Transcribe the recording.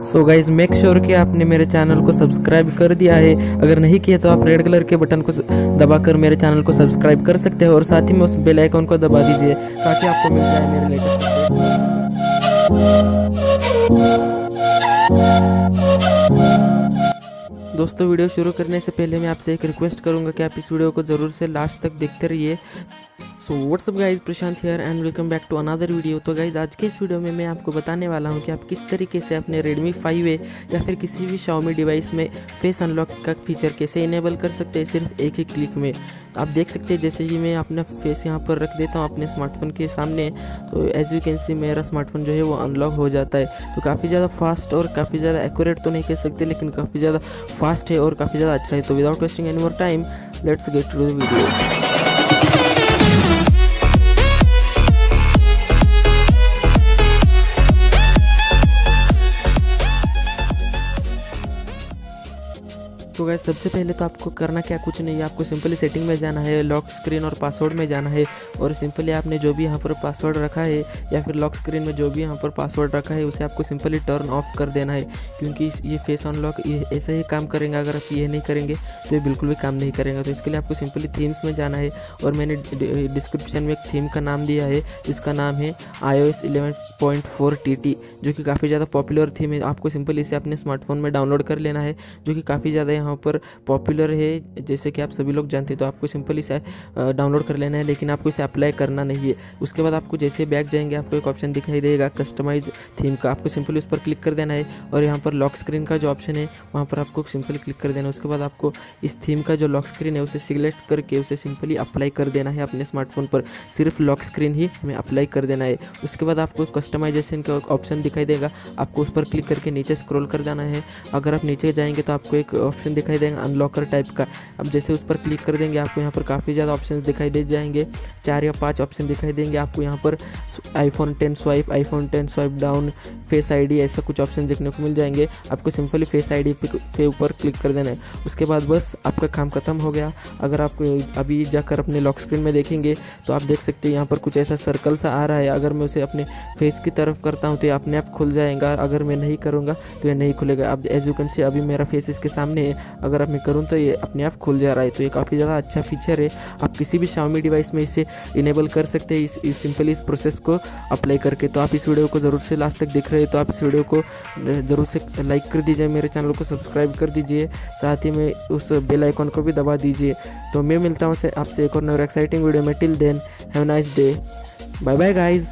So guys make sure कि आपने मेरे चैनल को सब्सक्राइब कर दिया है। अगर नहीं किया तो आप रेड कलर के बटन को दबाकर मेरे चैनल को सब्सक्राइब कर सकते हो और साथ ही में उस बेल आइकन को दबा दीजिए ताकि आपको मिल जाए मेरे लेटेस्ट अपडेट। दोस्तों वीडियो शुरू करने से पहले मैं आपसे एक रिक्वेस्ट करूंगा कि आप इस वीडियो को ज़रूर से लास्ट तक देखते रहिए। So what's up guys, Prashant here and welcome back to another video. तो गाइज आज के इस वीडियो में मैं आपको बताने वाला हूं कि आप किस तरीके से अपने Redmi 5A या फिर किसी भी xiaomi डिवाइस में फेस अनलॉक का फीचर कैसे इनेबल कर सकते हैं सिर्फ एक ही क्लिक में। आप देख सकते हैं जैसे कि मैं अपना फेस यहाँ पर रख देता हूँ अपने स्मार्टफोन के सामने, तो एज यू कैन सी मेरा स्मार्टफोन जो है वो अनलॉक हो जाता है। तो काफ़ी ज़्यादा फास्ट और काफ़ी ज़्यादा एक्यूरेट तो नहीं कह सकते, लेकिन काफ़ी ज़्यादा फास्ट है और काफ़ी ज़्यादा अच्छा है। तो without wasting any more time let's get to the video. तो गाइस सबसे पहले तो आपको करना क्या कुछ नहीं है, आपको सिंपली सेटिंग में जाना है, लॉक स्क्रीन और पासवर्ड में जाना है और सिंपली आपने जो भी यहाँ पर पासवर्ड रखा है या फिर लॉक स्क्रीन में जो भी यहाँ पर पासवर्ड रखा है उसे आपको सिंपली टर्न ऑफ कर देना है, क्योंकि ये फेस अनलॉक ऐसा ही काम करेंगे। अगर आप ये नहीं करेंगे तो ये बिल्कुल भी काम नहीं करेंगे। तो इसके लिए आपको सिंपली थीम्स में जाना है और मैंने डिस्क्रिप्शन में एक थीम का नाम दिया है, इसका नाम है iOS 11.4 TT, जो कि काफ़ी ज़्यादा पॉपुलर थीम है। आपको सिंपली इसे अपने स्मार्टफोन में डाउनलोड कर लेना है, जो कि काफ़ी ज़्यादा यहाँ पर पॉपुलर है जैसे कि आप सभी लोग जानते हैं। तो आपको सिंपली इसे डाउनलोड कर लेना है, लेकिन आपको इसे अप्लाई करना नहीं है। उसके बाद आपको जैसे बैक जाएंगे आपको एक ऑप्शन दिखाई देगा कस्टमाइज थीम का, आपको सिंपली उस पर क्लिक कर देना है और यहाँ पर लॉक स्क्रीन का जो ऑप्शन है वहाँ पर आपको सिंपली क्लिक कर देना है। उसके बाद आपको इस थीम का जो लॉक स्क्रीन है उसे सिलेक्ट करके उसे सिंपली अप्लाई कर देना है अपने स्मार्टफोन पर। सिर्फ लॉक स्क्रीन ही हमें अप्लाई कर देना है। उसके बाद आपको कस्टमाइजेशन का ऑप्शन दिखाई देगा, आपको उस पर क्लिक करके नीचे स्क्रॉल कर जाना है। अगर आप नीचे जाएंगे तो आपको एक ऑप्शन दिखाई देगा अनलॉकर टाइप का। अब जैसे उस पर क्लिक कर देंगे आपको यहाँ पर काफ़ी ज़्यादा ऑप्शन दिखाई दे जाएंगे, 4 या 5 ऑप्शन दिखाई देंगे आपको यहाँ पर। iPhone 10 swipe, iPhone 10 swipe down, face ID, ऐसा कुछ ऑप्शन देखने को मिल जाएंगे। आपको सिंपली फेस आईडी पे ऊपर क्लिक कर देना है। उसके बाद बस आपका काम खत्म हो गया। अगर आप अभी जाकर अपने लॉक स्क्रीन में देखेंगे तो आप देख सकते हैं यहाँ पर कुछ ऐसा सर्कल सा आ रहा है। अगर मैं उसे अपने फेस की तरफ करता हूँ तो ये अपने आप खुल जाएगा, अगर मैं नहीं करूँगा तो ये नहीं खुलेगा। अब एज यू कैन सी अभी मेरा फेस इसके सामने है, अगर अब मैं करूँ तो ये अपने आप खुल जा रहा है। तो ये काफ़ी ज़्यादा अच्छा फीचर है, आप किसी भी xiaomi डिवाइस में इसे इनेबल कर सकते हैं सिंपली इस प्रोसेस को अप्लाई करके। तो आप इस वीडियो को ज़रूर से लास्ट तक देख रहे हैं तो आप इस वीडियो को ज़रूर से लाइक कर दीजिए, मेरे चैनल को सब्सक्राइब कर दीजिए, साथ ही में उस बेल आइकन को भी दबा दीजिए। तो मैं मिलता हूँ आपसे एक और एक्साइटिंग वीडियो में। Till then have a nice day, bye bye guys.